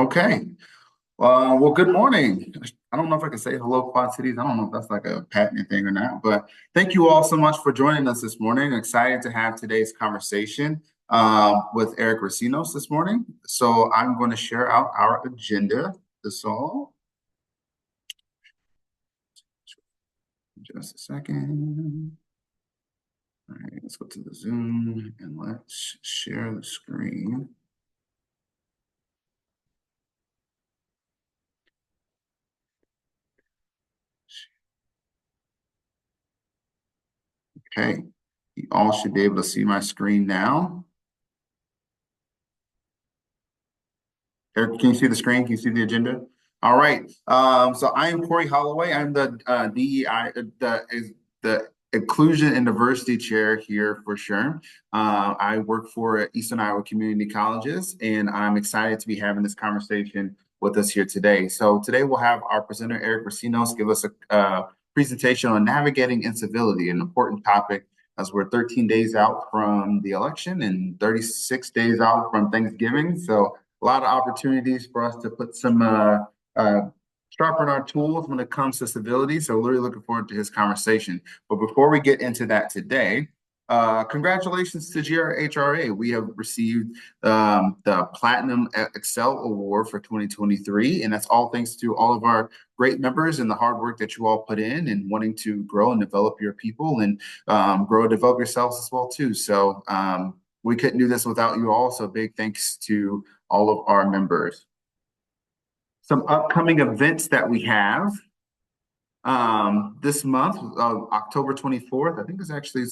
Okay. Well, good morning. I don't know if I can say hello, Quad Cities. I don't know if that's like a patented thing or not, but thank you all so much for joining us this morning. Excited to have today's conversation with Erick Recinos this morning. So I'm going to share out our agenda. This all. Just a second. All right, let's go to the Zoom and let's share the screen. Okay, you all should be able to see my screen now. Erick, can you see the screen? Can you see the agenda? All right. So I am Corey Holloway. I'm the DEI, the Inclusion and Diversity Chair here for SHRM. I work for Eastern Iowa Community Colleges, and I'm excited to be having this conversation with us here today. So today we'll have our presenter, Erick Recinos, give us a presentation on navigating incivility, an important topic as we're 13 days out from the election and 36 days out from Thanksgiving. So a lot of opportunities for us to put some sharpen our tools when it comes to civility. So really looking forward to his conversation. But before we get into that today, congratulations to GRHRA. We have received the Platinum Excel Award for 2023, and that's all thanks to all of our great members and the hard work that you all put in and wanting to grow and develop your people and grow and develop yourselves as well too. So we couldn't do this without you all. So big thanks to all of our members. Some upcoming events that we have this month, October 24th. I think it's actually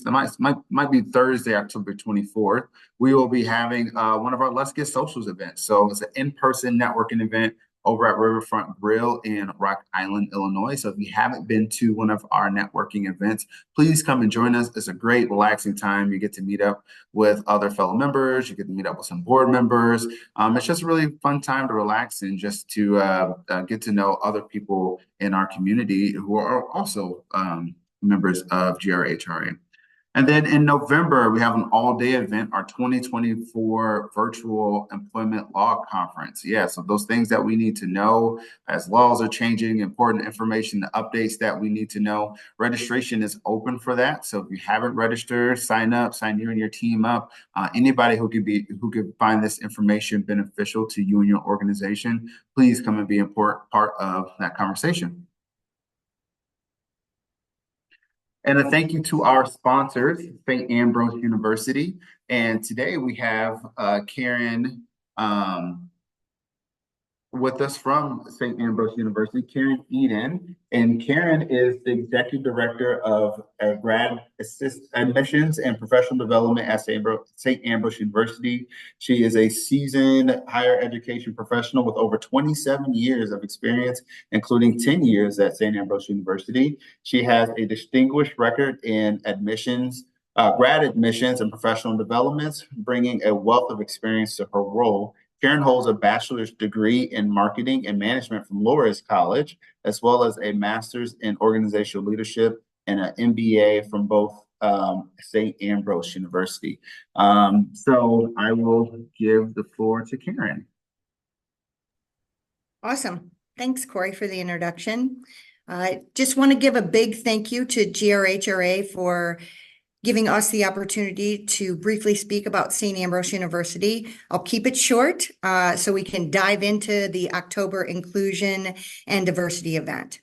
might be Thursday, October 24th. We will be having one of our Let's Get Socials events. So it's an in-person networking event over at Riverfront Grill in Rock Island, Illinois. So if you haven't been to one of our networking events, please come and join us. It's a great, relaxing time. You get to meet up with other fellow members. You get to meet up with some board members. It's just a really fun time to relax and just to get to know other people in our community who are also members of GRHRA. And then in November, we have an all-day event, our 2024 Virtual Employment Law Conference. Yeah, so those things that we need to know as laws are changing, important information, the updates that we need to know. Registration is open for that. So if you haven't registered, sign up, sign you and your team up. Anybody who could find this information beneficial to you and your organization, please come and be an important part of that conversation. And a thank you to our sponsors, St. Ambrose University. And today we have Karen with us from St. Ambrose University, Karen Eden. And Karen is the Executive Director of Grad Admissions and Professional Development at St. Ambrose University. She is a seasoned higher education professional with over 27 years of experience, including 10 years at St. Ambrose University. She has a distinguished record in admissions, grad admissions and professional developments, bringing a wealth of experience to her role. Karen holds a bachelor's degree in marketing and management from Loras College, as well as a master's in organizational leadership and an MBA from both St. Ambrose University. So I will give the floor to Karen. Awesome. Thanks, Corey, for the introduction. I just want to give a big thank you to GRHRA for giving us the opportunity to briefly speak about St. Ambrose University. I'll keep it short so we can dive into the October Inclusion and Diversity event.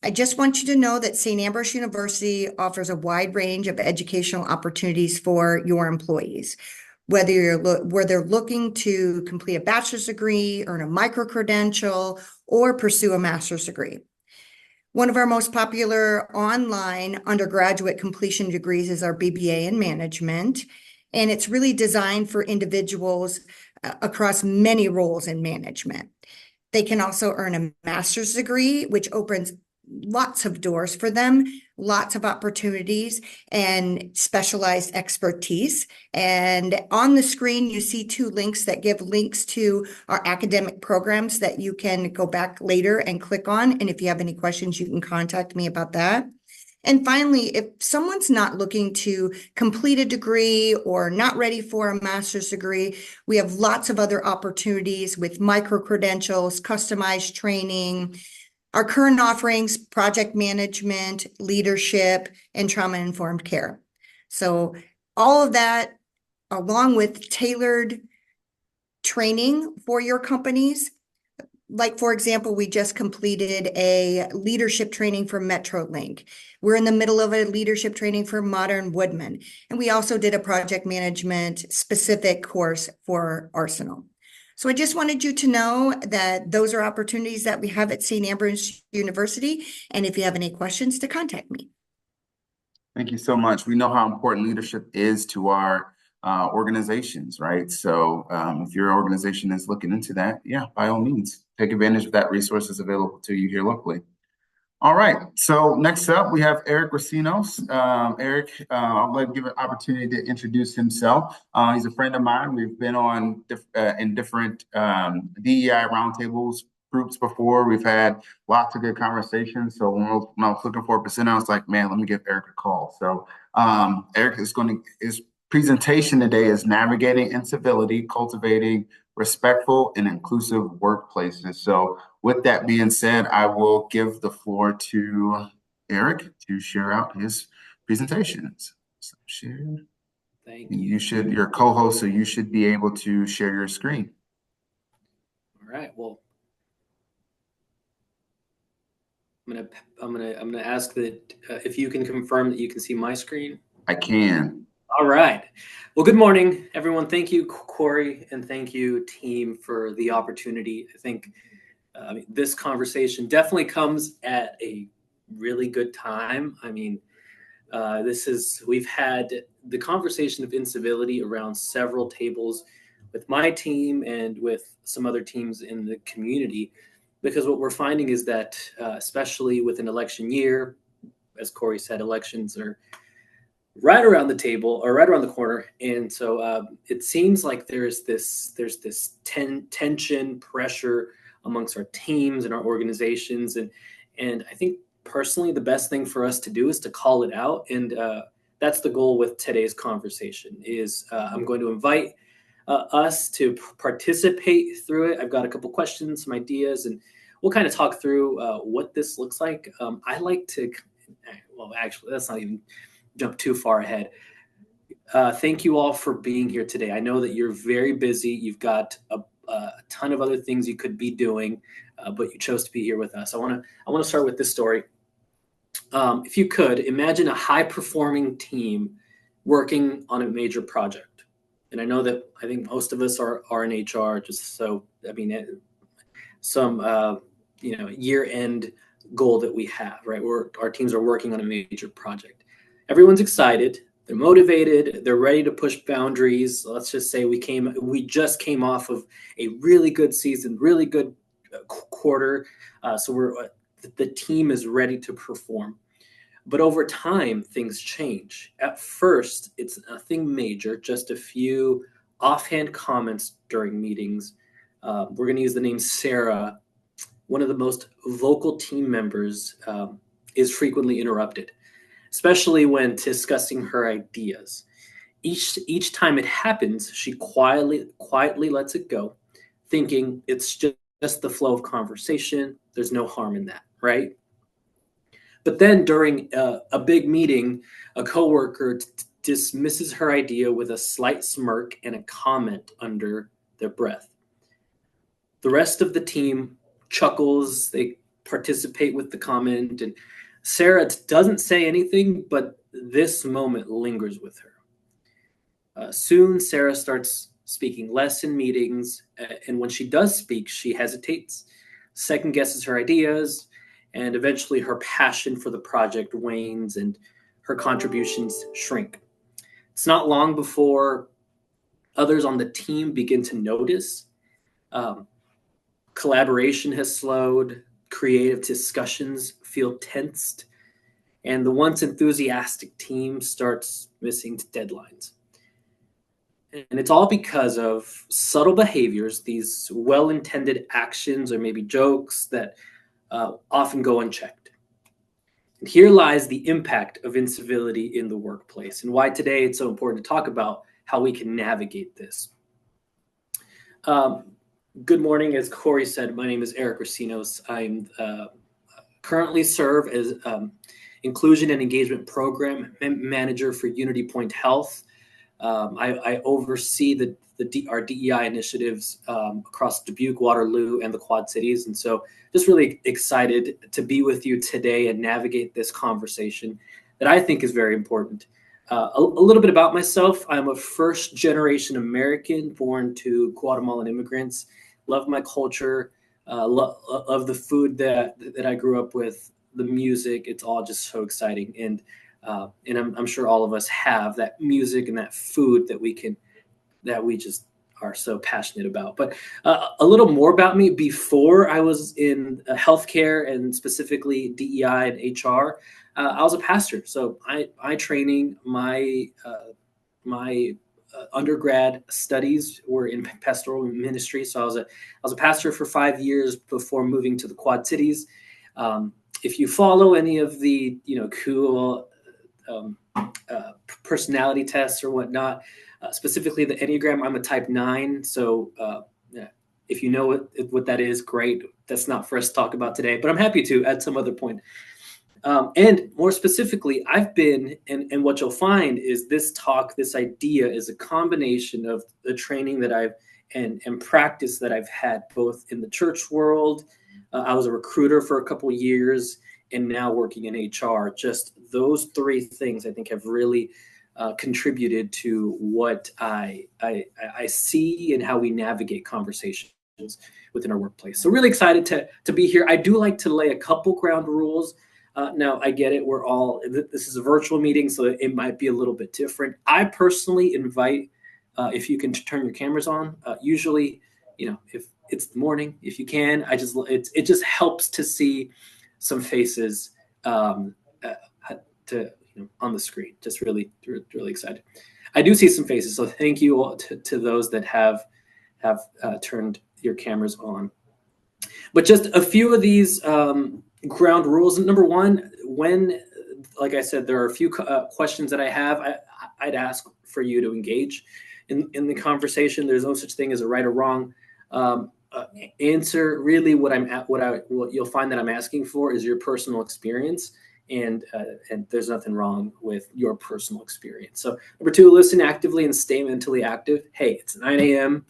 I just want you to know that St. Ambrose University offers a wide range of educational opportunities for your employees. Whether they're looking to complete a bachelor's degree, earn a micro-credential, or pursue a master's degree. One of our most popular online undergraduate completion degrees is our BBA in management, and it's really designed for individuals across many roles in management. They can also earn a master's degree, which opens lots of doors for them, lots of opportunities and specialized expertise. And on the screen, you see two links that give links to our academic programs that you can go back later and click on. And if you have any questions, you can contact me about that. And finally, if someone's not looking to complete a degree or not ready for a master's degree, we have lots of other opportunities with micro-credentials, customized training, our current offerings, project management, leadership, and trauma-informed care. So all of that, along with tailored training for your companies. Like, for example, we just completed a leadership training for MetroLink. We're in the middle of a leadership training for Modern Woodman. And we also did a project management specific course for Arsenal. So I just wanted you to know that those are opportunities that we have at St. Ambrose University. And if you have any questions, to contact me. Thank you so much. We know how important leadership is to our organizations, right? So if your organization is looking into that, yeah, by all means, take advantage of that resources available to you here locally. All right, so next up we have Erick Recinos. Erick, I'd like to give an opportunity to introduce himself. He's a friend of mine. We've been on in different DEI roundtables groups before. We've had lots of good conversations. So when I was looking for a percent, I was like, man, let me give Erick a call. So Erick is his presentation today is navigating incivility, cultivating respectful and inclusive workplaces. So with that being said, I will give the floor to Erick to share out his presentations. So share. Thank you. You're co-host, so you should be able to share your screen. All right. Well, I'm gonna ask that if you can confirm that you can see my screen. I can. All right. Well, good morning, everyone. Thank you, Corey, and thank you, team, for the opportunity. I think this conversation definitely comes at a really good time. I mean, we've had the conversation of incivility around several tables with my team and with some other teams in the community, because what we're finding is that, especially with an election year, as Corey said, elections are right around the table or right around the corner, and so it seems like there's this tension, pressure amongst our teams and our organizations, and I think personally the best thing for us to do is to call it out, and that's the goal with today's conversation. Is I'm going to invite us to participate through it. I've got a couple questions, some ideas, and we'll kind of talk through what this looks like. I like to, well, actually, that's not even jump too far ahead. Thank you all for being here today. I know that you're very busy. You've got a ton of other things you could be doing, but you chose to be here with us. I want to start with this story. If you could imagine a high-performing team working on a major project, and I think most of us are in HR. Just so I mean, some year-end goal that we have, right? Our teams are working on a major project. Everyone's excited. They're motivated. They're ready to push boundaries. Let's just say we just came off of a really good season, really good quarter. So the team is ready to perform. But over time, things change. At first, it's nothing major, just a few offhand comments during meetings. We're going to use the name Sarah. One of the most vocal team members is frequently interrupted, especially when discussing her ideas. Each time it happens, she quietly lets it go, thinking it's just the flow of conversation. There's no harm in that, right? But then during a big meeting, a coworker dismisses her idea with a slight smirk and a comment under their breath. The rest of the team chuckles, they participate with the comment, and Sarah doesn't say anything, but this moment lingers with her. Soon, Sarah starts speaking less in meetings, and when she does speak, she hesitates, second guesses her ideas, and eventually her passion for the project wanes and her contributions shrink. It's not long before others on the team begin to notice. Collaboration has slowed, creative discussions feel tensed, and the once enthusiastic team starts missing deadlines. And it's all because of subtle behaviors, these well-intended actions or maybe jokes that often go unchecked. Here lies the impact of incivility in the workplace, and why today it's so important to talk about how we can navigate this. Good morning. As Corey said, my name is Erick Recinos. I'm currently serve as Inclusion and Engagement Program Manager for UnityPoint Health. I oversee our DEI initiatives across Dubuque, Waterloo, and the Quad Cities. And so just really excited to be with you today and navigate this conversation that I think is very important. A little bit about myself. I'm a first-generation American born to Guatemalan immigrants. Love my culture, love the food that I grew up with, the music. It's all just so exciting. And I'm sure all of us have that music and that food that we just are so passionate about. But a little more about me. Before I was in healthcare and specifically DEI and HR, I was a pastor. So my training, my undergrad studies were in pastoral ministry. So I was a pastor for 5 years before moving to the Quad Cities. If you follow any of the cool personality tests or whatnot, specifically the Enneagram, I'm a type 9. So if you know what that is, great. That's not for us to talk about today, but I'm happy to at some other point. And more specifically, I've been, and what you'll find is this idea is a combination of the training that I've and practice that I've had both in the church world. I was a recruiter for a couple of years and now working in HR. Just those three things I think have really contributed to what I see and how we navigate conversations within our workplace. So really excited to be here. I do like to lay a couple ground rules. Now, I get it. This is a virtual meeting, so it might be a little bit different. I personally invite, if you can turn your cameras on, usually, if it's the morning, if you can, it just helps to see some faces on the screen. Just really, really excited. I do see some faces, so thank you all to those that have turned your cameras on. But just a few of these ground rules. Number one, like I said, there are a few questions that I have. I'd ask for you to engage in the conversation. There's no such thing as a right or wrong answer. Really, what you'll find that I'm asking for is your personal experience, and there's nothing wrong with your personal experience. So number two, listen actively and stay mentally active. Hey, it's 9 a.m.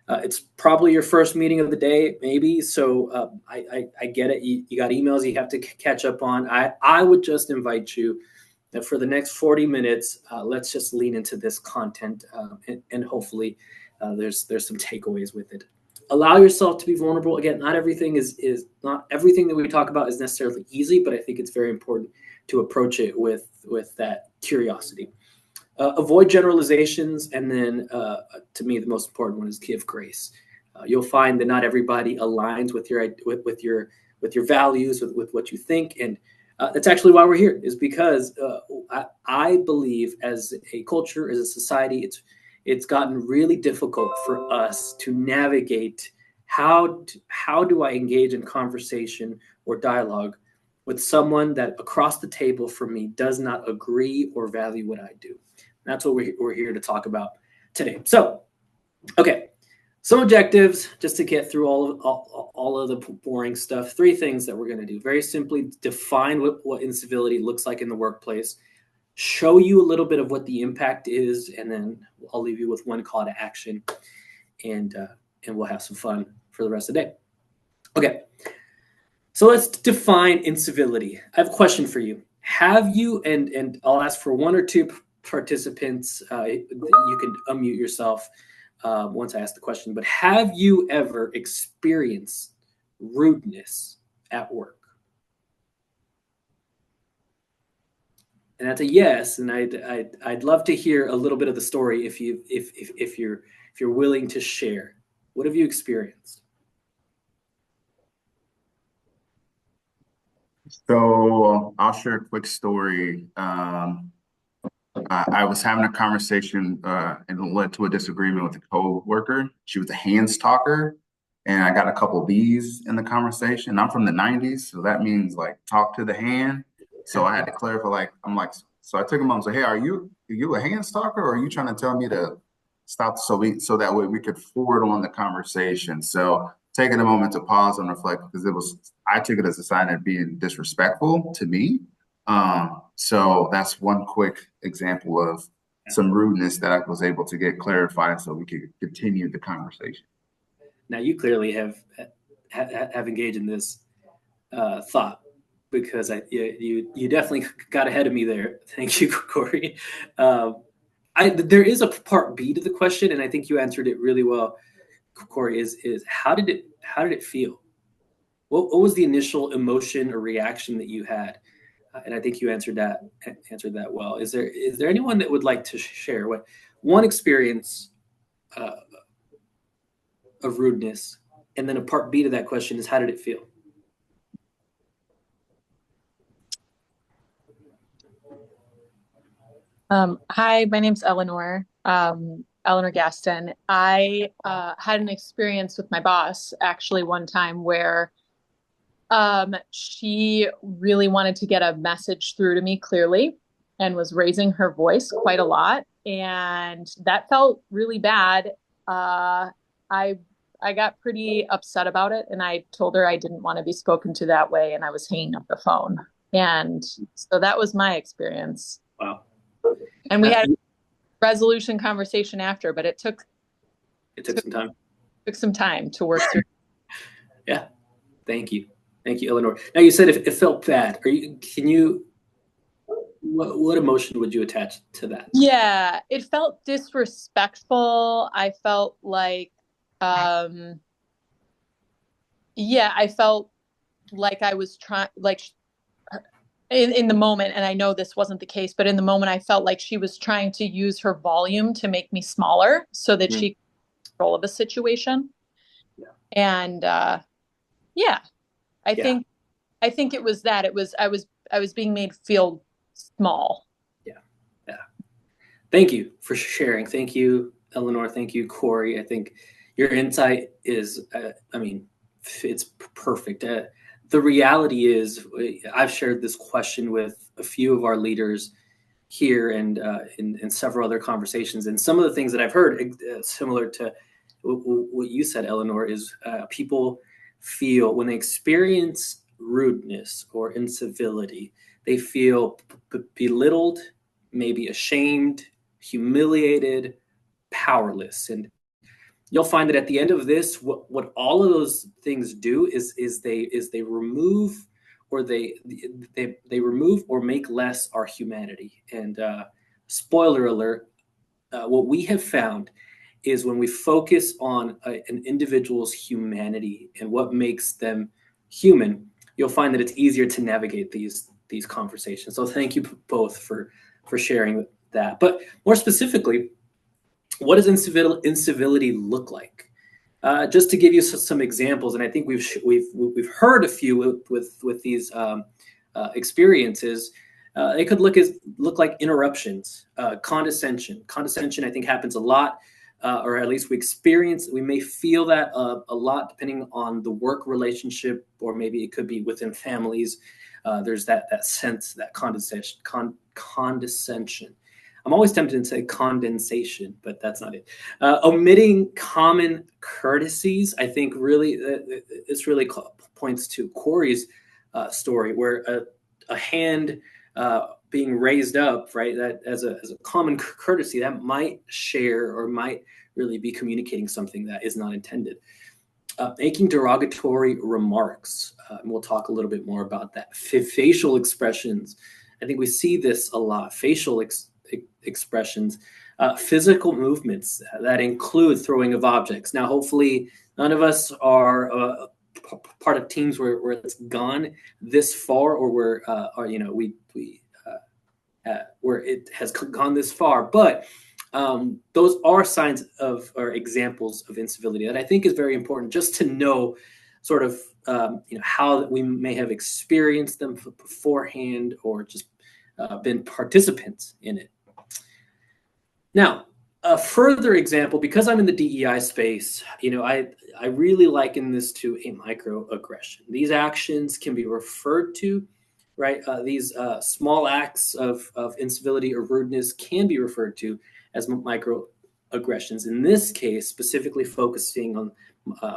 It's probably your first meeting of the day, maybe. So I get it. You got emails you have to catch up on. I would just invite you that for the next 40 minutes, let's just lean into this content and hopefully there's some takeaways with it. Allow yourself to be vulnerable. Again, not everything not everything that we talk about is necessarily easy, but I think it's very important to approach it with that curiosity. Avoid generalizations, and then to me the most important one is give grace. You'll find that not everybody aligns with your values, with what you think, and that's actually why we're here, is because I believe as a culture, as a society, it's gotten really difficult for us to navigate how do I engage in conversation or dialogue with someone that across the table from me does not agree or value what I do. That's what we're here to talk about today. So, okay, some objectives just to get through all of the boring stuff. 3 things that we're going to do. Very simply, define what incivility looks like in the workplace, show you a little bit of what the impact is, and then I'll leave you with one call to action, and we'll have some fun for the rest of the day. Okay, so let's define incivility. I have a question for you. Have you, and I'll ask for 1 or 2 participants, you can unmute yourself once I ask the question, but have you ever experienced rudeness at work? And that's a yes, and I'd love to hear a little bit of the story if you're willing to share. What have you experienced? So I'll share a quick story. I was having a conversation and it led to a disagreement with a co-worker. She was a hands talker, and I got a couple B's in the conversation. I'm from the 90s, so that means like talk to the hand. So I had to clarify, so I took him on and said, hey, are you a hand stalker, or are you trying to tell me to stop so that way we could forward on the conversation? So taking a moment to pause and reflect, because I took it as a sign of being disrespectful to me. So that's one quick example of some rudeness that I was able to get clarified so we could continue the conversation. Now you clearly have engaged in this thought, because you definitely got ahead of me there. Thank you, Corey. There is a part B to the question, and I think you answered it really well, Corey. Is how did it feel? What was the initial emotion or reaction that you had? And I think you answered that well. Is there anyone that would like to share what one experience of rudeness, and then a part B to that question is how did it feel? Hi, my name's Eleanor, Eleanor Gaston. I had an experience with my boss actually one time where she really wanted to get a message through to me clearly and was raising her voice quite a lot. And that felt really bad. I got pretty upset about it, and I told her I didn't want to be spoken to that way, and I was hanging up the phone. And so that was my experience. Wow. And we had a resolution conversation after, but it took some time. Took some time to work through. Yeah. Thank you, Eleanor. Now you said if it felt bad. What emotion would you attach to that? Yeah, it felt disrespectful. I felt like, I felt like I was trying, in the moment, and I know this wasn't the case, but in the moment I felt like she was trying to use her volume to make me smaller so that she could take control of a situation. Yeah. And I think it was that. It was I was being made feel small. Yeah. Thank you for sharing. Thank you, Eleanor. Thank you, Corey. I think your insight is, it's perfect. The reality is, I've shared this question with a few of our leaders here and in several other conversations. And some of the things that I've heard, similar to what you said, Eleanor, is people feel when they experience rudeness or incivility, they feel belittled, maybe ashamed, humiliated, powerless. And you'll find that at the end of this, what all of those things do is they remove or they remove or make less our humanity. And spoiler alert, what we have found is when we focus on an individual's humanity and what makes them human, you'll find that it's easier to navigate these conversations. So thank you both for sharing that. But more specifically, what does incivility look like? Just to give you some examples, and I think we've heard a few with these experiences. It could look like interruptions, condescension. Condescension, I think, happens a lot, or at least we may feel that a lot, depending on the work relationship, or maybe it could be within families. There's that sense, that condescension. I'm always tempted to say condensation, but that's not it. Omitting common courtesies, I think this really points to Corey's story, where a hand being raised up, right, that as a common courtesy, that might share or might really be communicating something that is not intended. Making derogatory remarks, and we'll talk a little bit more about that. Facial expressions, I think we see this a lot. Facial expressions, physical movements that include throwing of objects. Now, hopefully, none of us are part of teams where it's gone this far, or where where it has gone this far. But those are signs of or examples of incivility that I think is very important, just to know sort of how we may have experienced them beforehand, or just been participants in it. Now, a further example, because I'm in the DEI space, I really liken this to a microaggression. These actions can be referred to right? These small acts of incivility or rudeness can be referred to as microaggressions. In this case, specifically focusing on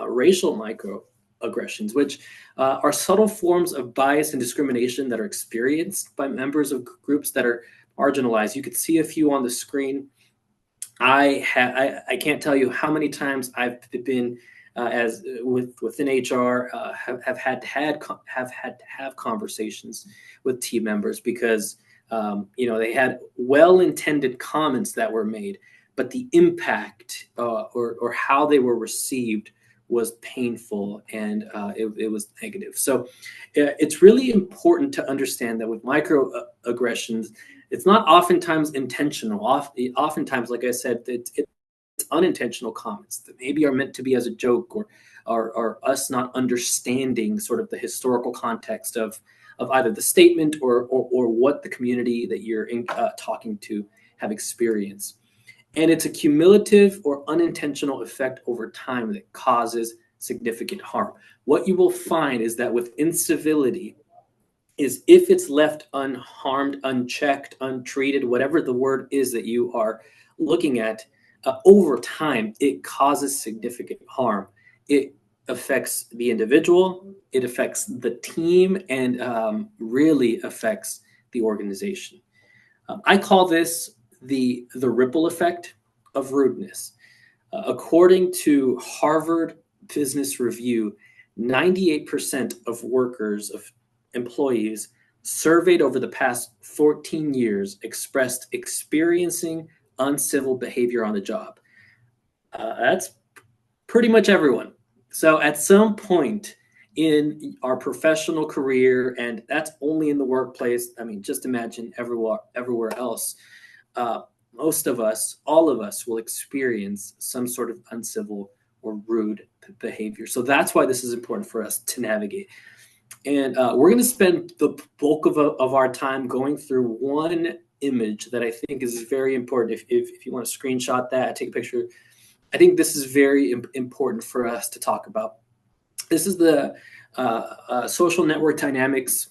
racial microaggressions, which are subtle forms of bias and discrimination that are experienced by members of groups that are marginalized. You could see a few on the screen. I can't tell you how many times I've been within HR have had to have conversations with team members because they had well-intended comments that were made, but the impact or how they were received was painful and it was negative. So it's really important to understand that with microaggressions, it's not oftentimes intentional. Oftentimes, like I said, it's unintentional comments that maybe are meant to be as a joke or us not understanding sort of the historical context of either the statement or what the community that you're talking to have experienced. And it's a cumulative or unintentional effect over time that causes significant harm. What you will find is that with incivility, is if it's left unharmed, unchecked, untreated, whatever the word is that you are looking at, over time, it causes significant harm. It affects the individual, it affects the team, and really affects the organization. I call this the ripple effect of rudeness. According to Harvard Business Review, 98% of employees surveyed over the past 14 years expressed experiencing uncivil behavior on the job. That's pretty much everyone. So at some point in our professional career, and that's only in the workplace, I mean, just imagine everywhere else, most of us, all of us will experience some sort of uncivil or rude behavior. So that's why this is important for us to navigate. And we're going to spend the bulk of our time going through one image that I think is very important. If you want to screenshot that, take a picture, I think this is very important for us to talk about. This is the social network dynamics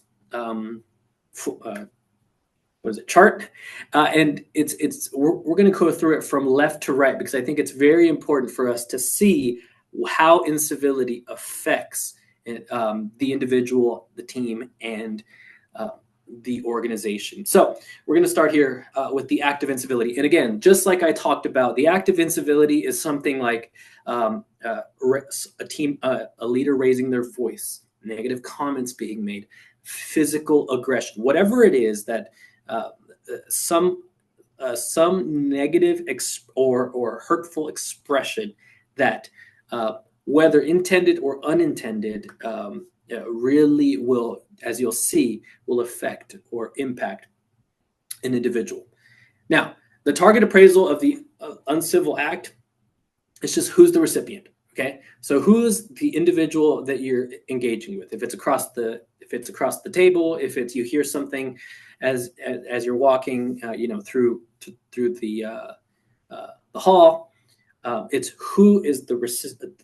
chart, and we're going to go through it from left to right because I think it's very important for us to see how incivility affects the individual, the team, and the organization. So we're going to start here with the act of incivility. And again, just like I talked about, the act of incivility is something like a leader raising their voice, negative comments being made, physical aggression, whatever it is that some negative or hurtful expression that whether intended or unintended, really will, as you'll see, will affect or impact an individual. Now, the target appraisal of the uncivil act is just who's the recipient. Okay, so who's the individual that you're engaging with? If it's across the table, if it's you hear something as you're walking, through the hall. It's who is the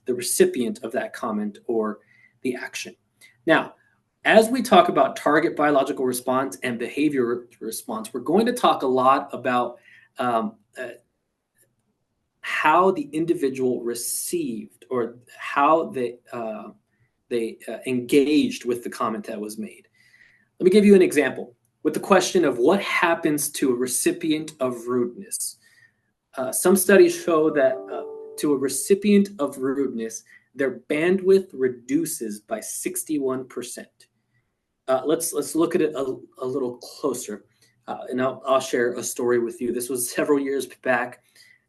recipient of that comment or the action. Now, as we talk about target biological response and behavior response, we're going to talk a lot about how the individual received or how they engaged with the comment that was made. Let me give you an example with the question of what happens to a recipient of rudeness. Some studies show that to a recipient of rudeness, their bandwidth reduces by 61%. Let's look at it a little closer, and I'll share a story with you. This was several years back.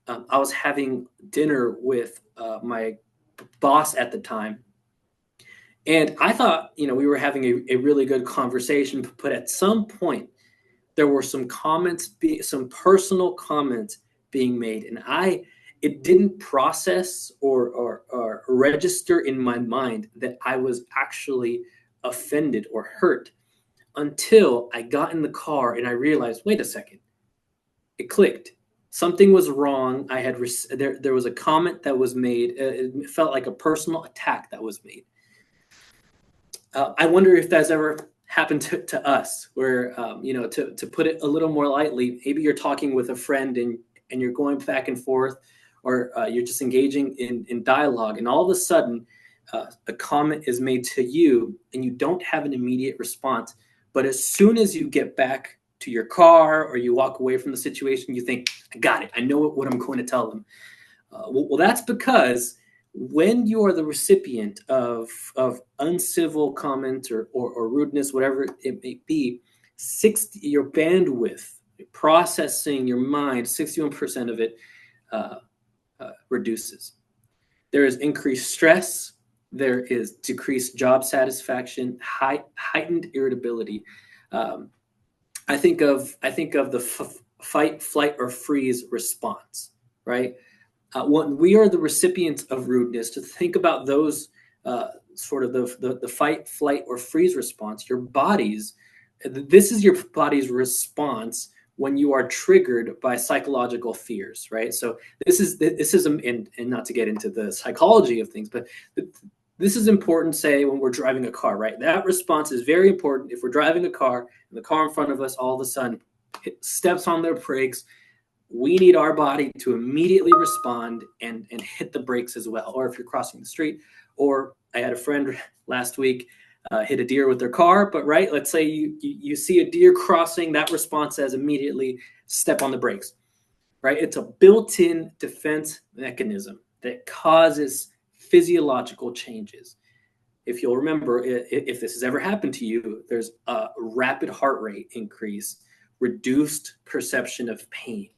I was having dinner with my boss at the time, and I thought we were having a really good conversation. But at some point, there were some some personal comments being made, and it didn't process or register in my mind that I was actually offended or hurt until I got in the car and I realized, wait a second, it clicked. Something was wrong. I had there was a comment that was made. It felt like a personal attack that was made. I wonder if that's ever happen to us, where to put it a little more lightly, maybe you're talking with a friend and you're going back and forth, or you're just engaging in dialogue, and all of a sudden a comment is made to you and you don't have an immediate response. But as soon as you get back to your car or you walk away from the situation, you think, I got it. I know what I'm going to tell them. Well, that's because when you are the recipient of uncivil comment or rudeness, whatever it may be, your bandwidth, processing your mind, 61% of it reduces. There is increased stress. There is decreased job satisfaction, heightened irritability. I think of the fight, flight, or freeze response, right? When we are the recipients of rudeness, to think about those sort of the fight, flight, or freeze response. This is your body's response when you are triggered by psychological fears, right? So this is and not to get into the psychology of things, but this is important, say, when we're driving a car, right? That response is very important. If we're driving a car and the car in front of us all of a sudden steps on their brakes, we need our body to immediately respond and hit the brakes as well. Or if you're crossing the street, or I had a friend last week hit a deer with their car, but right, let's say you see a deer crossing, that response says immediately step on the brakes, right? It's a built-in defense mechanism that causes physiological changes. If you'll remember, if this has ever happened to you, there's a rapid heart rate increase, reduced perception of pain.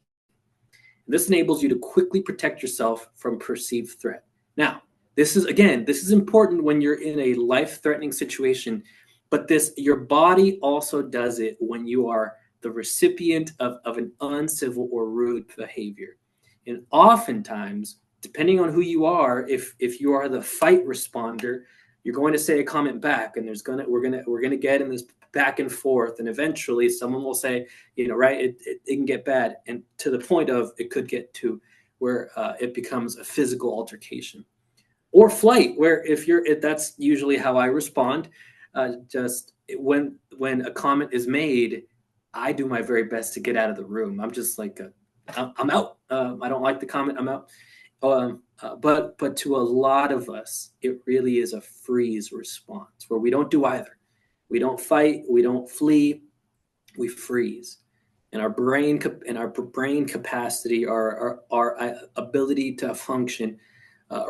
This enables you to quickly protect yourself from perceived threat. Now, this is important when you're in a life-threatening situation, but your body also does it when you are the recipient of an uncivil or rude behavior. And oftentimes, depending on who you are, if you are the fight responder, you're going to say a comment back, and we're gonna get in this back and forth, and eventually someone will say, right, it can get bad, and to the point of it could get to where it becomes a physical altercation. Or flight, where that's usually how I respond. Just when a comment is made, I do my very best to get out of the room. I'm just like, I'm out. I don't like the comment. I'm out. But to a lot of us, it really is a freeze response where we don't do either. We don't fight. We don't flee. We freeze, and our brain capacity, our ability to function,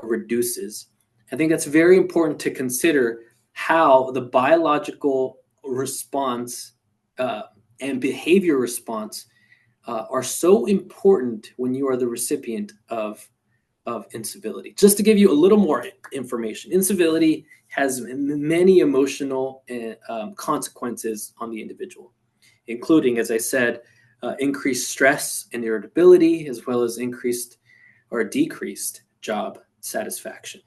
reduces. I think that's very important to consider how the biological response and behavior response are so important when you are the recipient of incivility. Just to give you a little more information, incivility has many emotional consequences on the individual, including, as I said, increased stress and irritability, as well as increased or decreased job satisfaction.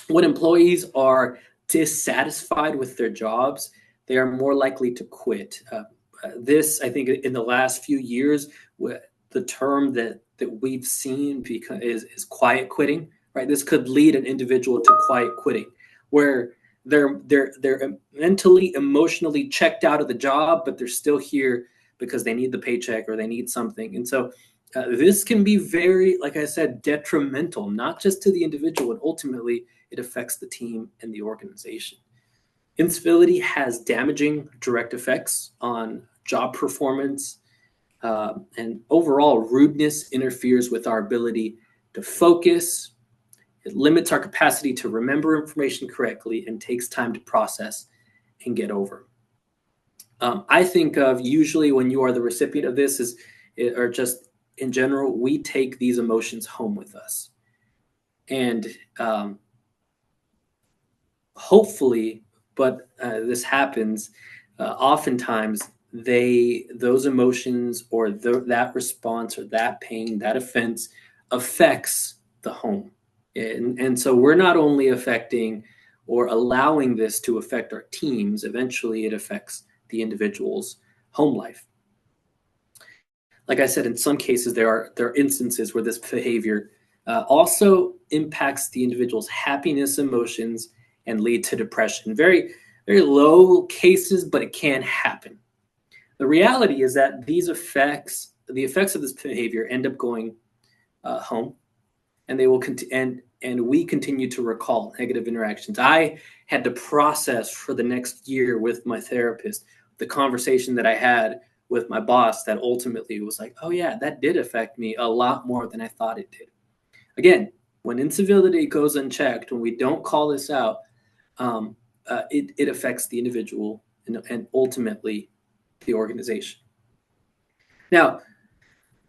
When employees are dissatisfied with their jobs, they are more likely to quit. This, I think, in the last few years, the term that we've seen is quiet quitting, right? This could lead an individual to quiet quitting, where they're mentally, emotionally checked out of the job, but they're still here because they need the paycheck or they need something. And so this can be very, like I said, detrimental, not just to the individual, and ultimately it affects the team and the organization. Incivility has damaging direct effects on job performance, and overall rudeness interferes with our ability to focus. It limits our capacity to remember information correctly and takes time to process and get over. I think of usually when you are the recipient of this or just in general, we take these emotions home with us. And hopefully, but this happens, oftentimes those emotions or that response or that pain, that offense affects the home. And so we're not only affecting or allowing this to affect our teams, eventually it affects the individual's home life. Like I said, in some cases, there are instances where this behavior also impacts the individual's happiness, emotions, and lead to depression. Very, very low cases, but it can happen. The reality is that the effects of this behavior end up going home, and they will and we continue to recall negative interactions. I had to process for the next year with my therapist the conversation that I had with my boss that ultimately was like, oh yeah, that did affect me a lot more than I thought it did. Again, when incivility goes unchecked, when we don't call this out, it affects the individual and ultimately the organization. Now,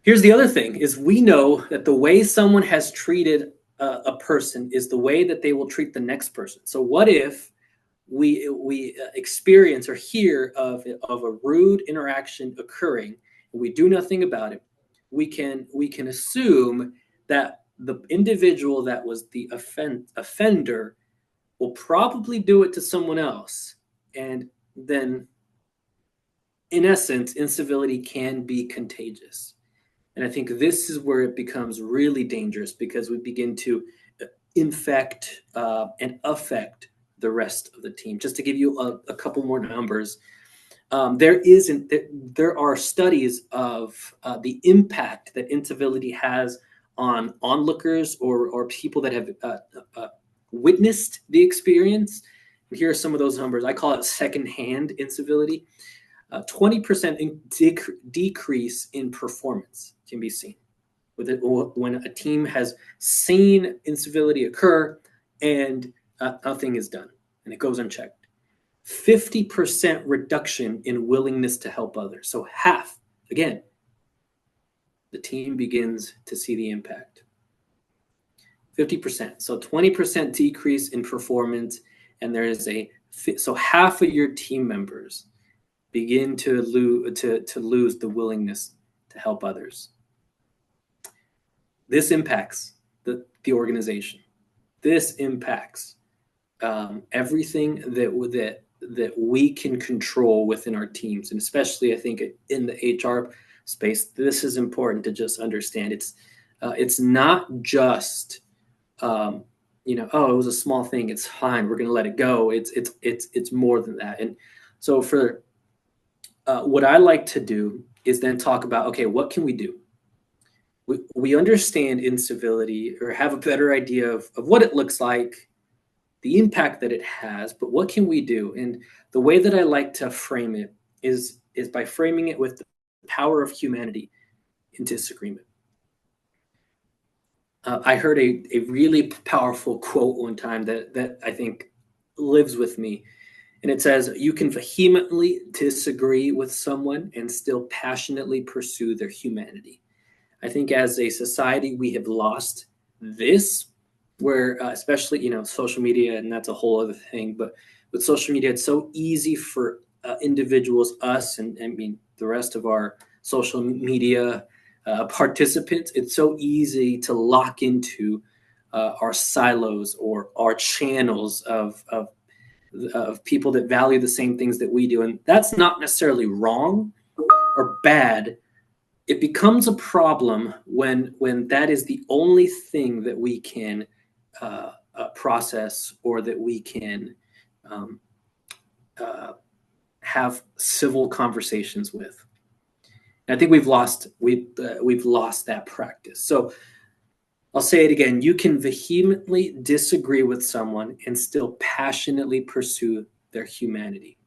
here's the other thing, is we know that the way someone has treated a person is the way that they will treat the next person. So what if we experience or hear of a rude interaction occurring and we do nothing about it? We can assume that the individual that was the offender will probably do it to someone else. And then, in essence, incivility can be contagious. And I think this is where it becomes really dangerous, because we begin to infect and affect the rest of the team. Just to give you a couple more numbers, there are studies of the impact that incivility has on onlookers or people that have witnessed the experience. And here are some of those numbers. I call it secondhand incivility. 20% decrease in performance can be seen when a team has seen incivility occur and nothing is done and it goes unchecked. 50% reduction in willingness to help others. So half, again, the team begins to see the impact. 50%. So 20% decrease in performance, and there is so half of your team members begin to lose the willingness to help others. This impacts the organization. This impacts everything that we can control within our teams, and especially I think in the HR space, this is important to just understand. It's not just oh, it was a small thing, it's fine, we're going to let it go. It's more than that. And so for what I like to do is then talk about, okay, what can we do? We understand incivility, or have a better idea of what it looks like, the impact that it has, but what can we do? And the way that I like to frame it is by framing it with the power of humanity in disagreement. I heard a really powerful quote one time that I think lives with me. And it says, you can vehemently disagree with someone and still passionately pursue their humanity. I think as a society, we have lost this, where especially, social media, and that's a whole other thing, but with social media, it's so easy for individuals, us, and I mean, the rest of our social media participants, it's so easy to lock into our silos or our channels of people that value the same things that we do. And that's not necessarily wrong or bad. It becomes a problem when that is the only thing that we can process, or that we can have civil conversations with. And I think we've lost that practice. So I'll say it again. You can vehemently disagree with someone and still passionately pursue their humanity.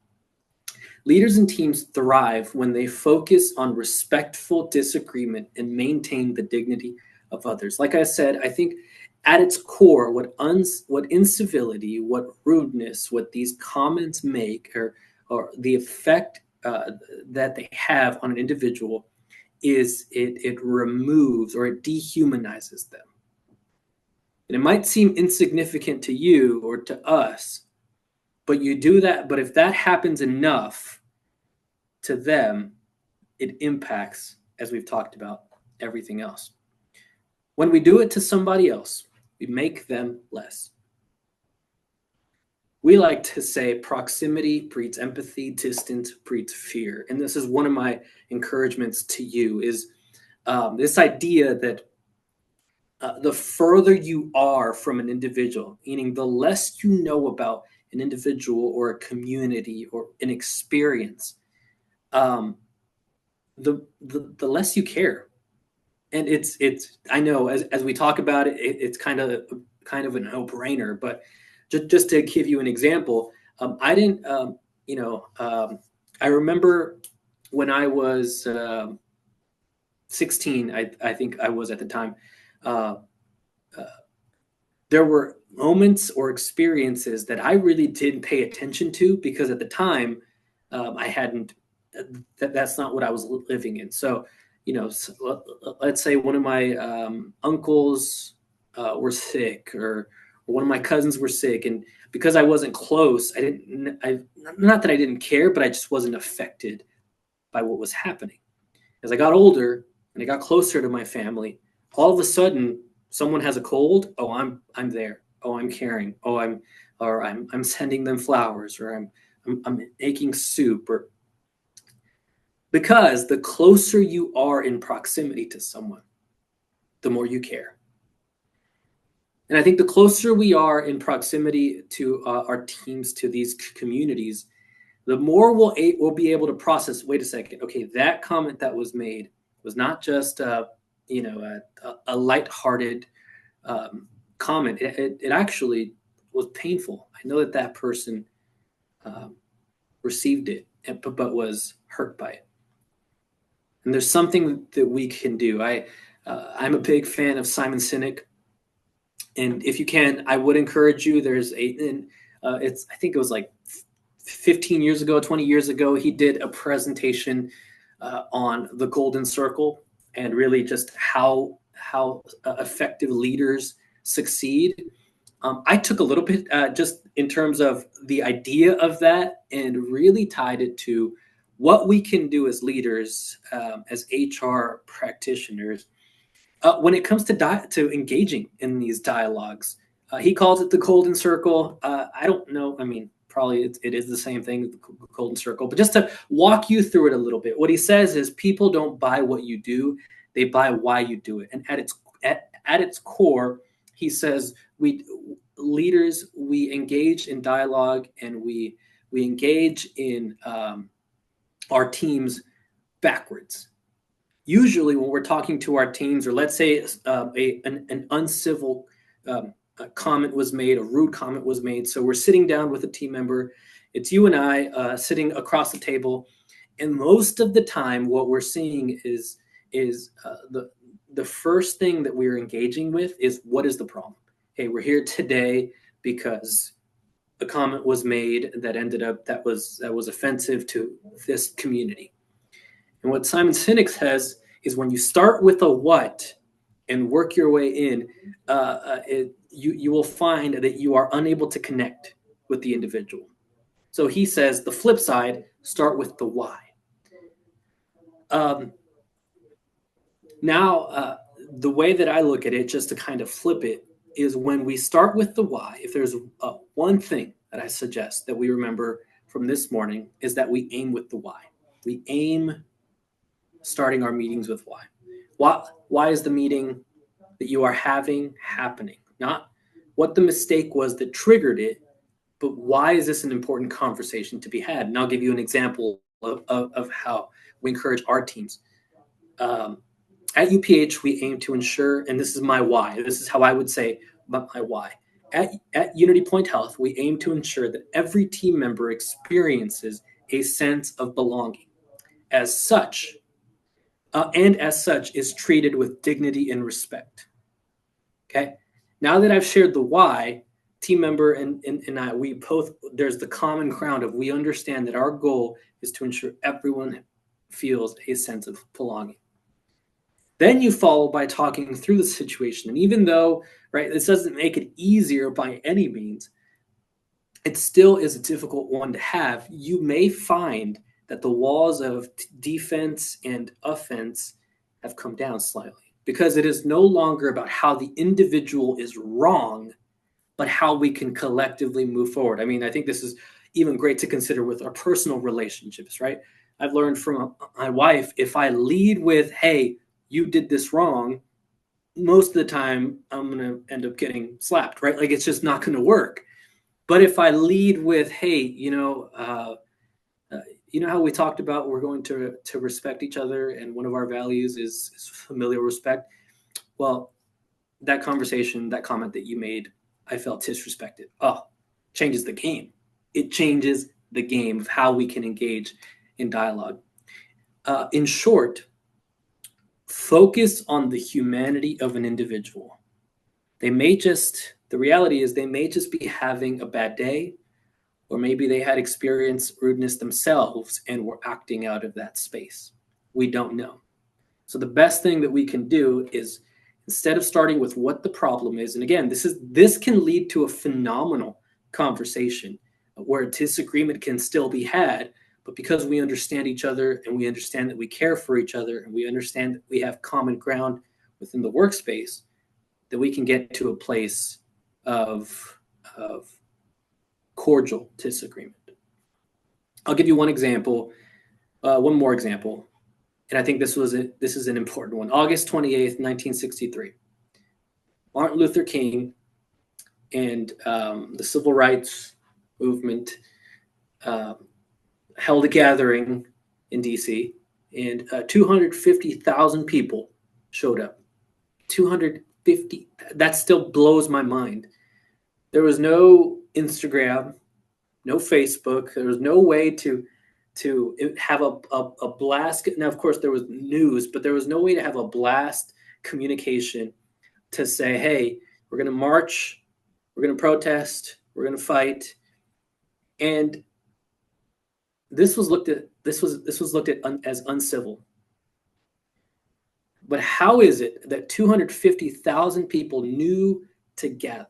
Leaders and teams thrive when they focus on respectful disagreement and maintain the dignity of others. Like I said, I think at its core, what incivility, what rudeness, what these comments make, or the effect that they have on an individual, is it removes or it dehumanizes them. And it might seem insignificant to you or to us, but you do that. But if that happens enough to them, it impacts, as we've talked about, everything else. When we do it to somebody else, we make them less. We like to say proximity breeds empathy, distance breeds fear. And this is one of my encouragements to you, is this idea that the further you are from an individual, meaning the less you know about an individual or a community or an experience, the less you care. And it's I know as we talk about it, it's kind of a no-brainer, but just to give you an example, I didn't I remember when I was 16, I think I was at the time, there were moments or experiences that I really didn't pay attention to because at the time I hadn't, that's not what I was living in. So, let's say one of my uncles were sick, or one of my cousins were sick. And because I wasn't close, not that I didn't care, but I just wasn't affected by what was happening. As I got older and I got closer to my family, all of a sudden someone has a cold. Oh, I'm there. Oh, I'm caring. Oh, I'm sending them flowers, or I'm making soup, or because the closer you are in proximity to someone, the more you care. And I think the closer we are in proximity to our teams, to these communities, the more we'll be able to process. Wait a second. Okay, that comment that was made was not just a lighthearted comment. It actually was painful. I know that person received it, but was hurt by it. And there's something that we can do. I'm a big fan of Simon Sinek, and if you can, I would encourage you. I think it was like 15 years ago, 20 years ago, he did a presentation on the golden circle, and really just how effective leaders succeed. I took a little bit just in terms of the idea of that, and really tied it to what we can do as leaders, as HR practitioners, when it comes to engaging in these dialogues. He calls it the golden circle. I don't know. I mean, probably it is the same thing, the golden circle. But just to walk you through it a little bit, what he says is people don't buy what you do; they buy why you do it. And at its core, he says leaders engage in dialogue, and we engage in our teams backwards. Usually when we're talking to our teams, or let's say an uncivil comment was made, a rude comment was made. So we're sitting down with a team member. It's you and I sitting across the table. And most of the time what we're seeing is the first thing that we're engaging with is, what is the problem? Hey, we're here today because a comment was made that was offensive to this community. And what Simon Sinek says is, when you start with a what and work your way in, you will find that you are unable to connect with the individual. So he says the flip side, start with the why. Now, the way that I look at it, just to kind of flip it, is when we start with the why, if there's one thing that I suggest that we remember from this morning, is that we aim with the why. We aim starting our meetings with why. Why is the meeting that you are having happening? Not what the mistake was that triggered it, but why is this an important conversation to be had? And I'll give you an example of how we encourage our teams. At UPH, we aim to ensure, and this is my why, this is how I would say my why. At UnityPoint Health, we aim to ensure that every team member experiences a sense of belonging. As such is treated with dignity and respect. Okay. Now that I've shared the why, team member and I, we both, there's the common ground of, we understand that our goal is to ensure everyone feels a sense of belonging. Then you follow by talking through the situation. And even though, right, this doesn't make it easier by any means, it still is a difficult one to have. You may find that the walls of defense and offense have come down slightly, because it is no longer about how the individual is wrong, but how we can collectively move forward. I mean, I think this is even great to consider with our personal relationships, right? I've learned from my wife, if I lead with, hey, you did this wrong, most of the time I'm going to end up getting slapped, right? Like, it's just not going to work. But if I lead with, hey, you know how we talked about we're going to respect each other, and one of our values is familial respect. Well, that conversation, that comment that you made, I felt disrespected. Oh, changes the game. It changes the game of how we can engage in dialogue. In short, focus on the humanity of an individual. The reality is they may just be having a bad day, or maybe they had experienced rudeness themselves and were acting out of that space. We don't know. So the best thing that we can do is, instead of starting with what the problem is, and again, this can lead to a phenomenal conversation where disagreement can still be had, but because we understand each other and we understand that we care for each other and we understand that we have common ground within the workspace, that we can get to a place of cordial disagreement. I'll give you one more example, and I think this is an important one. August 28th, 1963. Martin Luther King and the civil rights movement held a gathering in DC, and 250,000 people showed up. 250, that still blows my mind. There was no Instagram, no Facebook. There was no way to have a blast. Now, of course, there was news, but there was no way to have a blast communication to say, hey, we're going to march, we're going to protest, we're going to fight. And this was looked at as uncivil. But how is it that 250,000 people knew to gather?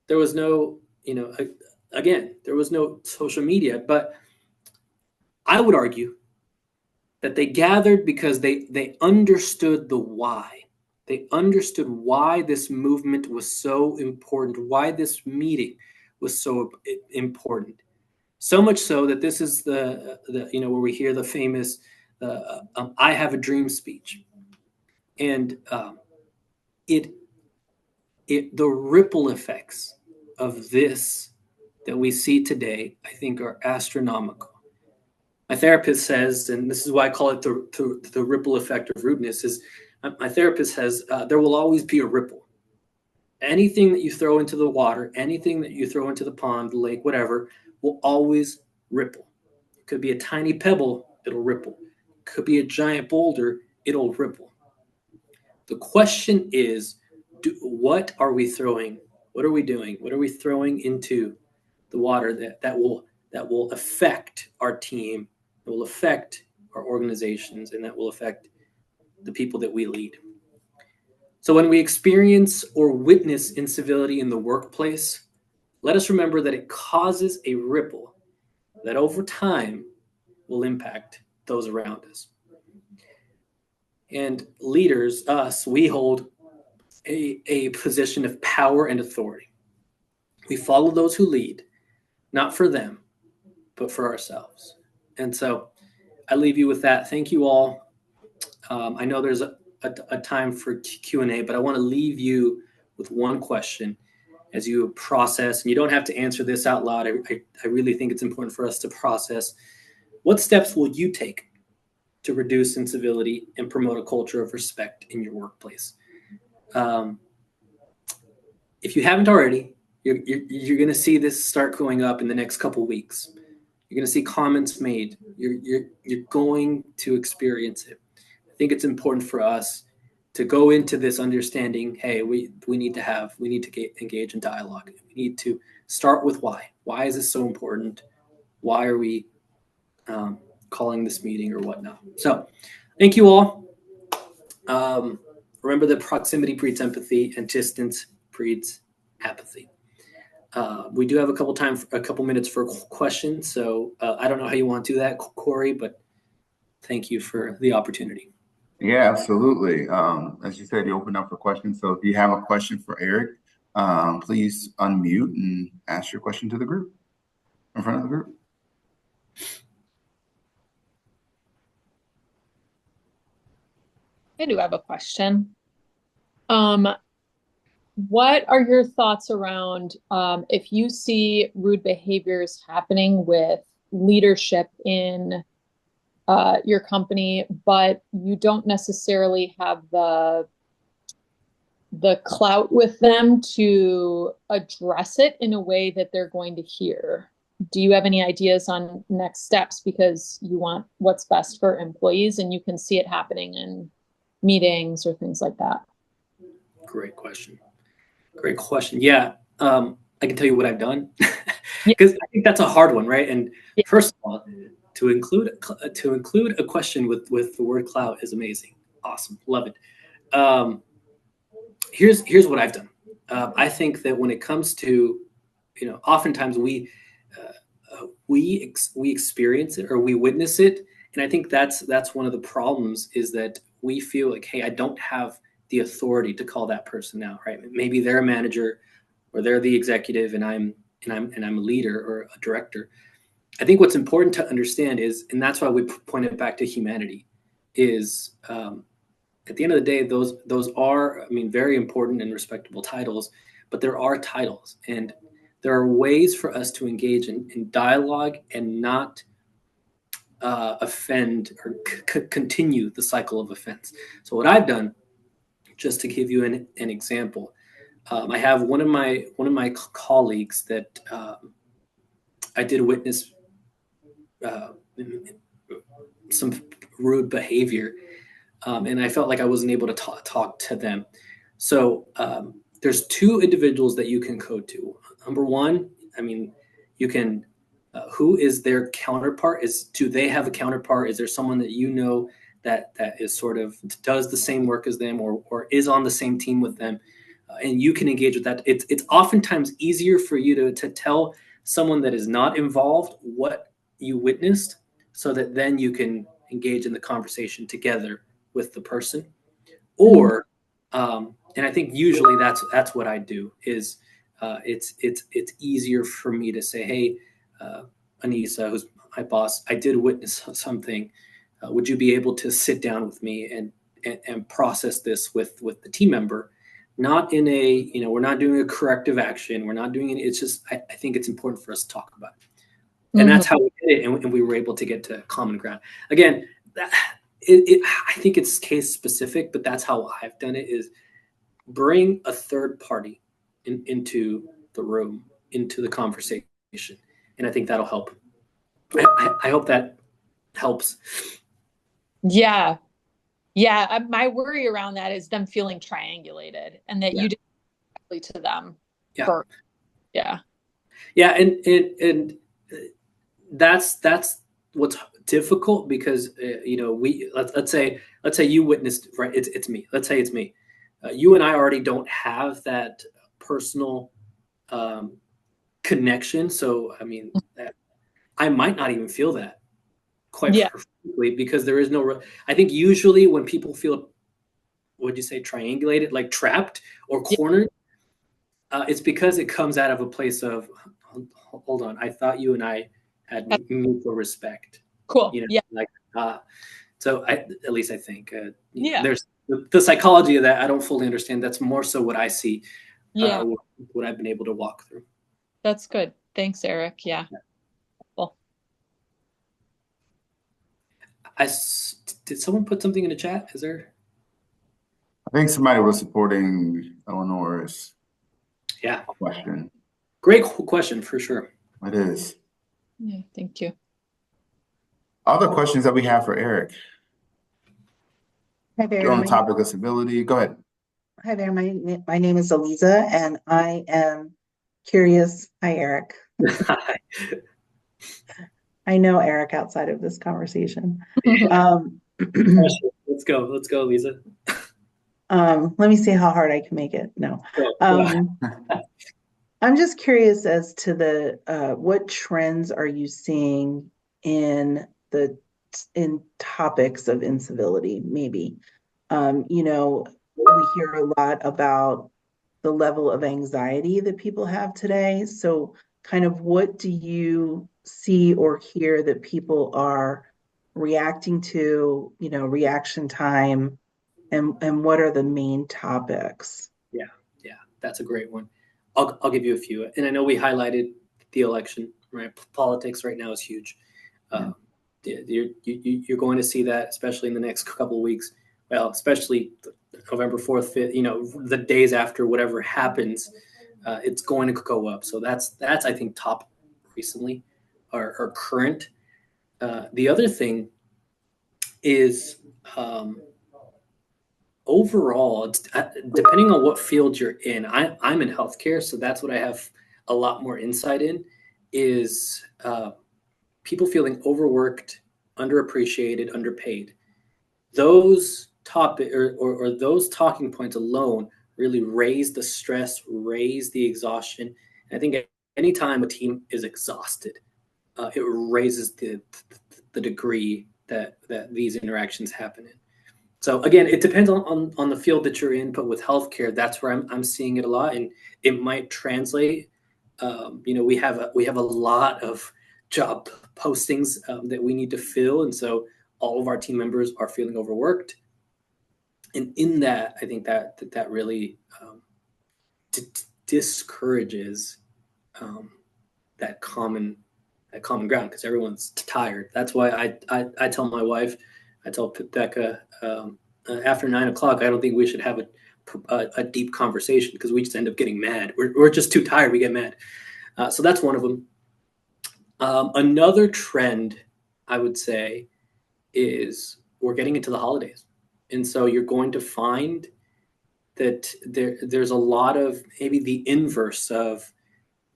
There was no, again, there was no social media, but I would argue that they gathered because they understood the why. They understood why this movement was so important, why this meeting was so important. So much so that this is the where we hear the famous "I have a dream" speech, and the ripple effects of this that we see today, I think, are astronomical. My therapist says, and this is why I call it the ripple effect of rudeness, is my therapist says there will always be a ripple. Anything that you throw into the water, anything that you throw into the pond, the lake, whatever, will always ripple. It could be a tiny pebble, it'll ripple. It could be a giant boulder, it'll ripple. The question is, what are we throwing? What are we doing? What are we throwing into the water that will affect our team, that will affect our organizations, and that will affect the people that we lead? So when we experience or witness incivility in the workplace, let us remember that it causes a ripple that over time will impact those around us. And leaders, us, we hold a position of power and authority. We follow those who lead, not for them, but for ourselves. And so I leave you with that. Thank you all. I know there's a time for Q&A, but I want to leave you with one question as you process, and you don't have to answer this out loud. I really think it's important for us to process. What steps will you take to reduce incivility and promote a culture of respect in your workplace? If you haven't already, you're going to see this start going up in the next couple weeks. You're going to see comments made. You're going to experience it. I think it's important for us to go into this understanding, hey, we need to engage in dialogue. We need to start with why. Why is this so important? Why are we calling this meeting or whatnot? So thank you all. Remember that proximity breeds empathy and distance breeds apathy. We do have a couple minutes for questions. So I don't know how you want to do that, Corey, but thank you for the opportunity. Yeah, absolutely. As you said, you open up for questions. So if you have a question for Erick, please unmute and ask your question to the group, in front of the group. I do have a question. What are your thoughts around if you see rude behaviors happening with leadership in your company, but you don't necessarily have the clout with them to address it in a way that they're going to hear? Do you have any ideas on next steps? Because you want what's best for employees and you can see it happening in meetings or things like that. Great question. Great question. Yeah, I can tell you what I've done Yeah. because I think that's a hard one, right? And Yeah. first of all, to include a question with the word clout is amazing. Awesome, love it. Here's what I've done. I think that when it comes to, oftentimes we experience it or we witness it, and I think that's one of the problems is that we feel like, hey, I don't have the authority to call that person out, right? Maybe they're a manager or they're the executive, and I'm a leader or a director. I think what's important to understand is, and that's why we point it back to humanity, is at the end of the day, those are, very important and respectable titles, but there are titles, and there are ways for us to engage in dialogue and not offend or continue the cycle of offense. So what I've done, just to give you an example, I have one of my colleagues that I did witness some rude behavior, and I felt like I wasn't able to talk to them. So there's two individuals that you can code to. Number one, you can. Who is their counterpart? Do they have a counterpart? Is there someone that you know that is sort of does the same work as them or is on the same team with them? And you can engage with that. It's oftentimes easier for you to tell someone that is not involved what you witnessed, so that then you can engage in the conversation together with the person. Or and I think usually that's what I do is it's easier for me to say, hey, Anissa, who's my boss, I did witness something. Would you be able to sit down with me and process this with the team member? Not in a, we're not doing a corrective action. We're not doing it. It's just, I think it's important for us to talk about it. And that's how we did it. And we were able to get to common ground. Again, I think it's case specific, but that's how I've done it is bring a third party into the room, into the conversation. And I think that'll help. I hope that helps. Yeah. Yeah. My worry around that is them feeling triangulated and that you did directly to them. Yeah. First. Yeah. Yeah. And that's what's difficult because, let's say you witnessed, right. It's me. Let's say it's me. You and I already don't have that personal connection. So, I might not even feel that quite frankly, because there is no, I think usually when people feel, what'd you say, triangulated, like trapped or cornered, it's because it comes out of a place of, hold on, I thought you and I had mutual respect. Cool. So at least I think, there's the psychology of that. I don't fully understand. That's more so what I see, what I've been able to walk through. That's good. Thanks, Erick. Yeah. Well, did someone put something in the chat? Is there? I think somebody was supporting Eleanor's question. Great question for sure. It is. Yeah, thank you. Other questions that we have for Erick? Hi there. On the topic of civility, go ahead. Hi there. My name is Eliza, and I am curious. Hi, Erick. Hi. I know Erick outside of this conversation. Let's go, Lisa. Let me see how hard I can make it. No. I'm just curious as to the what trends are you seeing in topics of incivility, maybe. We hear a lot about the level of anxiety that people have today. So kind of what do you see or hear that people are reacting to, reaction time, and what are the main topics? That's a great one. I'll give you a few. And I know we highlighted the election, right? Politics right now is huge. You're going to see that, especially in the next couple of weeks. Well, especially November 4th, 5th, the days after whatever happens, it's going to go up. So that's I think top recently or current. The other thing is overall, it's, depending on what field you're in, I'm in healthcare, so that's what I have a lot more insight in, is people feeling overworked, underappreciated, underpaid. Those topic or those talking points alone really raise the stress, raise the exhaustion. And I think anytime a team is exhausted, it raises the degree that these interactions happen in. So again, it depends on the field that you're in, but with healthcare, that's where I'm seeing it a lot, and it might translate. We have a lot of job postings that we need to fill, and so all of our team members are feeling overworked. And in that, I think that really discourages that common ground, because everyone's tired. That's why I tell my wife, I tell Becca, after 9 o'clock, I don't think we should have a deep conversation, because we just end up getting mad. We're just too tired. We get mad. So that's one of them. Another trend, I would say, is we're getting into the holidays. And so you're going to find that there's a lot of maybe the inverse of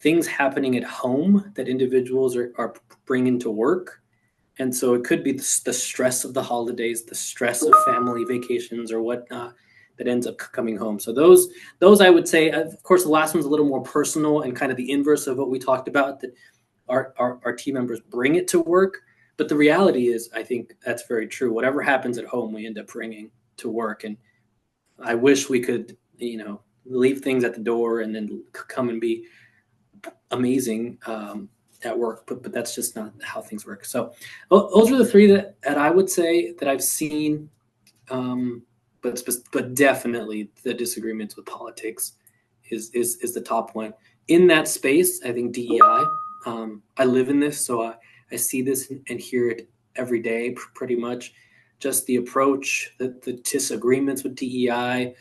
things happening at home that individuals are bringing to work. And so it could be the stress of the holidays, the stress of family vacations or whatnot that ends up coming home. So those I would say, of course, the last one's a little more personal and kind of the inverse of what we talked about, that our team members bring it to work. But the reality is, I think that's very true. Whatever happens at home, we end up bringing to work. And I wish we could, leave things at the door and then come and be amazing at work, but that's just not how things work. So those are the three that I would say that I've seen, but definitely the disagreements with politics is the top one. In that space, I think DEI, I live in this, so I see this and hear it every day, pretty much. Just the approach, the disagreements with DEI,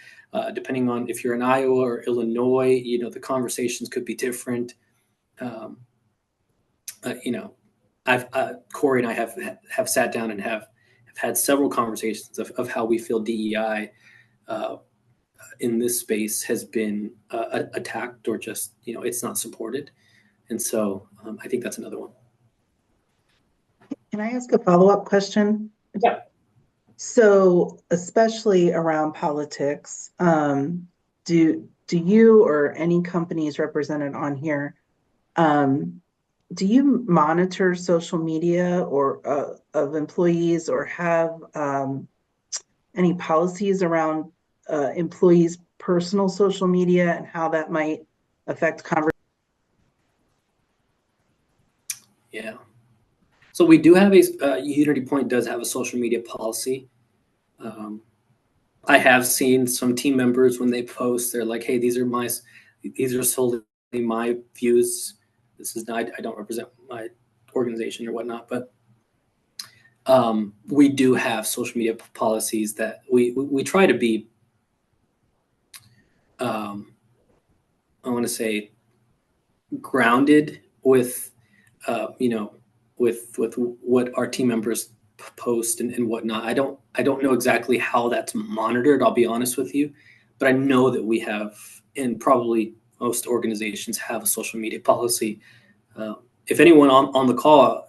depending on if you're in Iowa or Illinois, the conversations could be different. Corey and I have sat down and have had several conversations of how we feel DEI in this space has been attacked, or just, it's not supported. And so I think that's another one. Can I ask a follow-up question? Yeah. So, especially around politics, do you or any companies represented on here, do you monitor social media or of employees, or have any policies around employees' personal social media and how that might affect conversation? Yeah. So we do have UnityPoint does have a social media policy. I have seen some team members, when they post, they're like, "Hey, these are solely my views. This is not, I don't represent my organization or whatnot." But we do have social media policies that we try to be, I want to say, grounded with, with what our team members post and whatnot. I don't know exactly how that's monitored, I'll be honest with you, but I know that we have, and probably most organizations have, a social media policy. If anyone on the call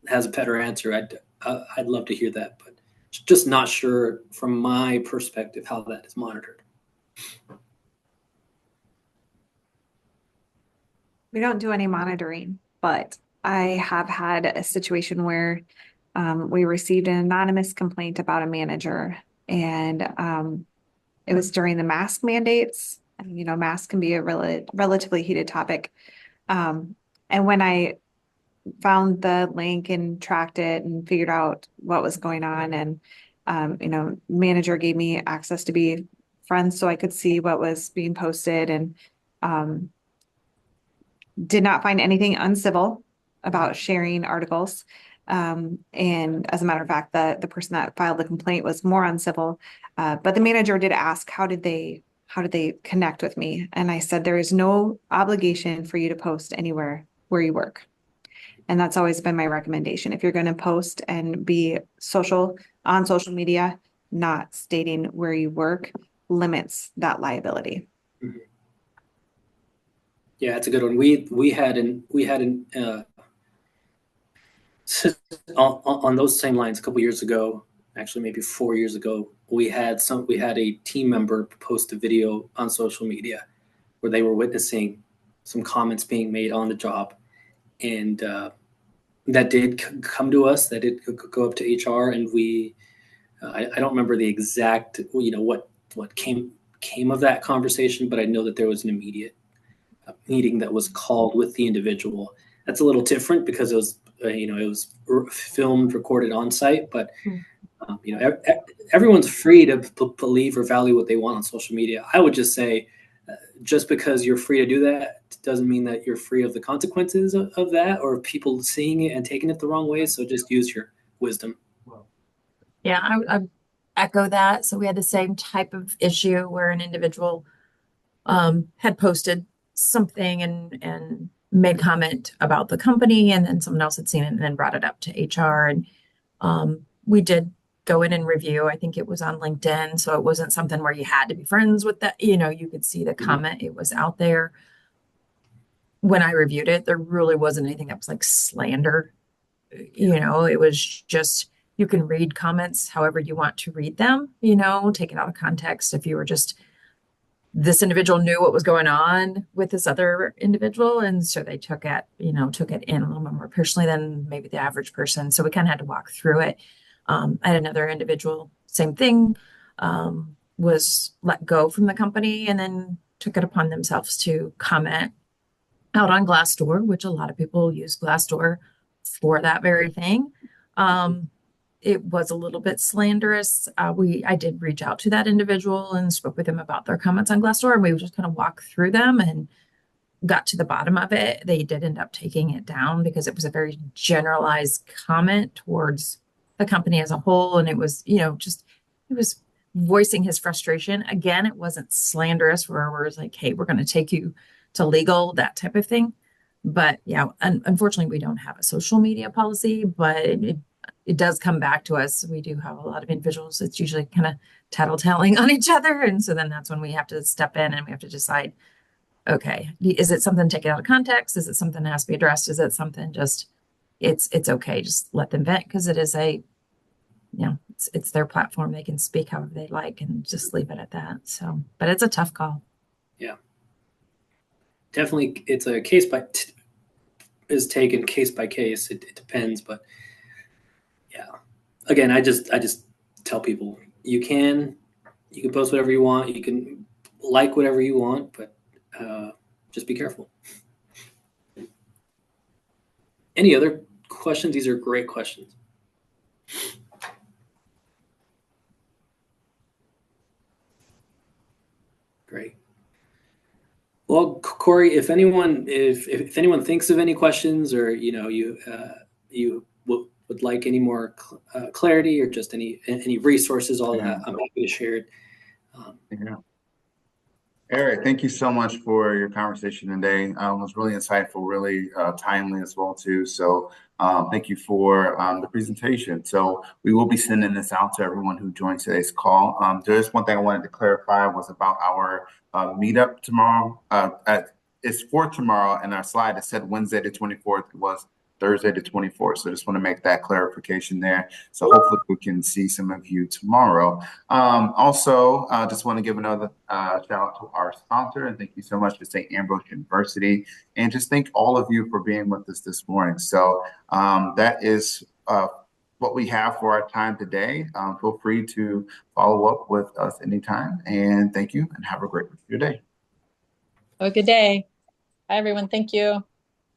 has a better answer, I'd love to hear that, but just not sure from my perspective how that is monitored. We don't do any monitoring, but I have had a situation where we received an anonymous complaint about a manager, and it was during the mask mandates. Masks can be a relatively heated topic. And when I found the link and tracked it and figured out what was going on, and manager gave me access to be friends so I could see what was being posted, and did not find anything uncivil about sharing articles. And as a matter of fact, the person that filed the complaint was more uncivil. But the manager did ask, how did they connect with me? And I said, there is no obligation for you to post anywhere where you work. And that's always been my recommendation. If you're going to post and be on social media, not stating where you work limits that liability. Mhm. Yeah, that's a good one. We had on those same lines a couple years ago, actually maybe 4 years ago, we had a team member post a video on social media where they were witnessing some comments being made on the job, and that did come to us. That did go up to HR, and I don't remember the exact what came of that conversation, but I know that there was an immediate meeting that was called with the individual. That's a little different because it was filmed, recorded on site, but everyone's free to believe or value what they want on social media. I would just say, just because you're free to do that doesn't mean that you're free of the consequences of that, or people seeing it and taking it the wrong way. So just use your wisdom. Yeah, I echo that. So we had the same type of issue where an individual had posted something and made comment about the company, and then someone else had seen it and then brought it up to HR. And we did go in and review. I think it was on LinkedIn, so it wasn't something where you had to be friends with that. You could see the comment. It was out there. When I reviewed it, there really wasn't anything that was like slander. It was just, you can read comments however you want to read them, take it out of context. If you were just, this individual knew what was going on with this other individual, and so they took it in a little bit more personally than maybe the average person. So we kind of had to walk through it. I had another individual, same thing, was let go from the company and then took it upon themselves to comment out on Glassdoor, which a lot of people use Glassdoor for that very thing. It was a little bit slanderous. I did reach out to that individual and spoke with them about their comments on Glassdoor, and we just kind of walked through them and got to the bottom of it. They did end up taking it down because it was a very generalized comment towards the company as a whole, and it was, he was voicing his frustration. Again, it wasn't slanderous where we're like, hey, we're going to take you to legal, that type of thing. But yeah, unfortunately, we don't have a social media policy, but it does come back to us. We do have a lot of individuals. It's usually kind of tattletelling on each other. And so then that's when we have to step in and we have to decide, okay, is it something taken out of context? Is it something that has to be addressed? Is it something just, it's okay, just let them vent, because it is it's their platform. They can speak however they like and just leave it at that. So, but it's a tough call. Yeah. Definitely, it's a is taken case by case. It depends, but yeah. Again, I just tell people you can post whatever you want, you can like whatever you want, but just be careful. Any other questions? These are great questions. Great. Well, Corey, if anyone thinks of any questions, or you would like any more clarity, or just any resources, all that, I'm happy to share it. Yeah. Erick, thank you so much for your conversation today. It was really insightful, really timely as well too. So thank you for the presentation. So we will be sending this out to everyone who joins today's call. There's one thing I wanted to clarify was about our meetup tomorrow. It's for tomorrow, and our slide, it said Wednesday the 24th. It was Thursday the 24th. So I just want to make that clarification there. So hopefully we can see some of you tomorrow. Also, just want to give another shout out to our sponsor, and thank you so much to St. Ambrose University, and just thank all of you for being with us this morning. So that is what we have for our time today. Feel free to follow up with us anytime, and thank you, and have a great rest of your day. Have a good day. Bye, everyone. Thank you.